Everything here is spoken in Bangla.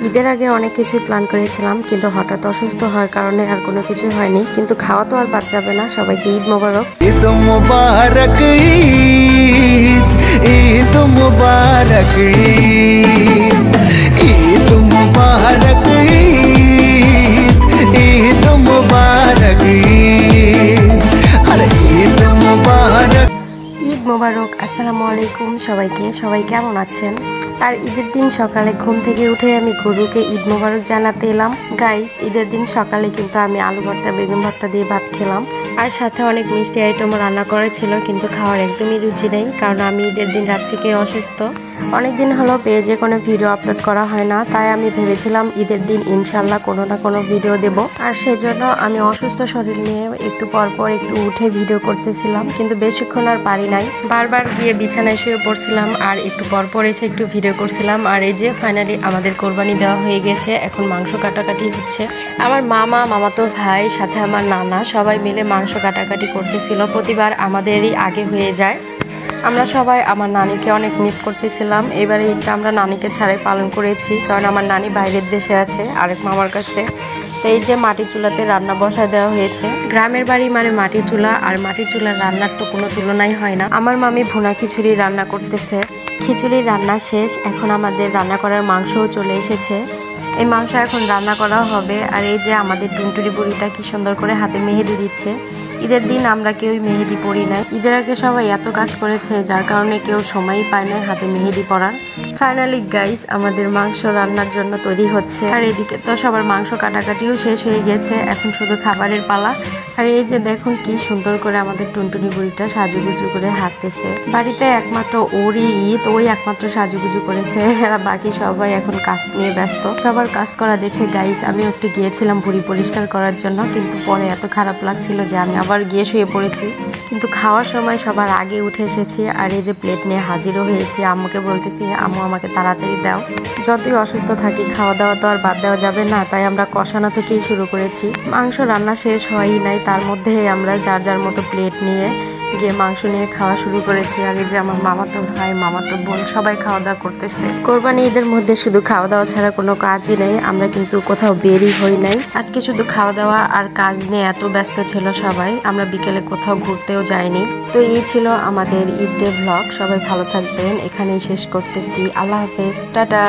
ঈদের আগে অনেক কিছু প্ল্যান করেছিলাম, কিন্তু হঠাৎ অসুস্থ হওয়ার কারণে আর কোনো কিছু হয়নি। কিন্তু খাওয়া তো আর বাদ যাবে না। সবাইকে ঈদ মোবারক। ঈদ মোবারক, ঈদ মোবারক, ঈদ মোবারক, ঈদ মোবারক, আরে ঈদ মোবারক। ঈদ মোবারক। আসসালামু আলাইকুম সবাইকে। সবাই কেমন আছেন? আর ঈদের দিন সকালে ঘুম থেকে উঠে আমি গরুকে ঈদ মোবারক জানাতে এলাম। গাইস, ঈদের দিন সকালে কিন্তু আমি আলু ভর্তা বেগুন ভর্তা দিয়ে ভাত খেলাম, আর সাথে অনেক মিষ্টি আইটেমও রান্না করেছিল, কিন্তু খাওয়ার একদমই রুচি নেই, কারণ আমি ঈদের দিন রাত থেকে অসুস্থ। অনেকদিন হলো পেজে কোনো ভিডিও আপলোড করা হয় না, তাই আমি ভেবেছিলাম ঈদের দিন ইনশাল্লাহ কোনো না কোনো ভিডিও দেব। আর সেজন্য আমি অসুস্থ শরীর নিয়ে একটু পরপর একটু উঠে ভিডিও করতেছিলাম, কিন্তু বেশিক্ষণ আর পারি নাই। বারবার গিয়ে বিছানায় শুয়ে পড়ছিলাম আর একটু পরপর এসে একটু ভিডিও করছিলাম। আর এই যে ফাইনালি আমাদের কোরবানি দেওয়া হয়ে গেছে, এখন মাংস কাটাকাটি হচ্ছে। আমার মামাতো ভাই সাথে আমার নানা সবাই মিলে মাংস কাটাকাটি করতেছিল। প্রতিবার আমাদেরই আগে হয়ে যায়। আমরা সবাই আমার নানিকে অনেক মিস করতেছিলাম। এবারে ঈদটা আমরা নানিকে ছাড়াই পালন করেছি, কারণ আমার নানি বাইরের দেশে আছে আরেক মামার কাছে। তো এই যে মাটির চুলাতে রান্না বসায় দেওয়া হয়েছে। গ্রামের বাড়ি মানে মাটির চুলা, আর মাটির চুলার রান্নার তো কোনো তুলনাই হয় না। আমার মামি ভুনা খিচুড়ি রান্না করতেছে। খিচুড়ির রান্না শেষ, এখন আমাদের রান্না করার মাংসও চলে এসেছে। এই মাংস এখন রান্না করা হবে। আর এই যে আমাদের টুনটুনি বুড়িটা কি সুন্দর করে হাতে মেহেদি দিচ্ছে। ঈদের দিন আমরা কেউই মেহেদি পরি না। ঈদের আগে সবাই এত কাজ করেছে, যার কারণে কেউ সময়ই পায় না হাতে মেহেদি পরার। ফাইনালি গাইস, আমাদের মাংস রান্নার জন্য তৈরি হচ্ছে। আর এদিকে তো সবার মাংস কাটাকাটিও শেষ হয়ে গেছে, এখন শুধু খাবারের পালা। আর এই যে দেখুন কি সুন্দর করে আমাদের টুনটুনি বুড়িটা সাজুগুজু করে হাঁটতেছে। বাড়িতে একমাত্র ওরই ঈদ, ওই একমাত্র সাজুগুজু করেছে, বাকি সবাই এখন কাজ নিয়ে ব্যস্ত। সবার কাজ করা দেখে গাইস আমিও একটু গিয়েছিলাম বুড়ি পরিষ্কার করার জন্য, কিন্তু পরে এত খারাপ লাগছিল যে আমি আবার গিয়ে শুয়ে পড়েছি। কিন্তু খাওয়ার সময় সবার আগে উঠে এসেছি, আর এই যে প্লেট নিয়ে হাজিরও হয়েছি। আম্মুকে বলতেছি, আম্মু আমাকে তাড়াতাড়ি দাও। যতই অসুস্থ থাকি খাওয়া দাওয়া তো আর বাদ দেওয়া যাবে না, তাই আমরা কষানো থেকেই শুরু করেছি। মাংস রান্না শেষ হয়ই নাই, তার মধ্যে আমরা যার যার মতো প্লেট নিয়ে গিয়ে মাংস নিয়ে খাওয়া শুরু করেছি। আর এই যে আমার মামাতো ভাই মামাতো বোন সবাই খাওয়া দাওয়া করতেছে। কোরবানি ঈদের মধ্যে শুধু খাওয়া দাওয়া ছাড়া কোনো কাজই নেই। আমরা কিন্তু কোথাও বেরই হই নাই। আজকে শুধু খাওয়া দাওয়া আর কাজ নিয়ে এত ব্যস্ত ছিল সবাই, আমরা বিকেলে কোথাও ঘুরতেও যাইনি। তো এই ছিল আমাদের ঈদ ডে ব্লগ। সবাই ভালো থাকবেন, এখানেই শেষ করতেছি। আল্লাহ হাফেজ, টাটা।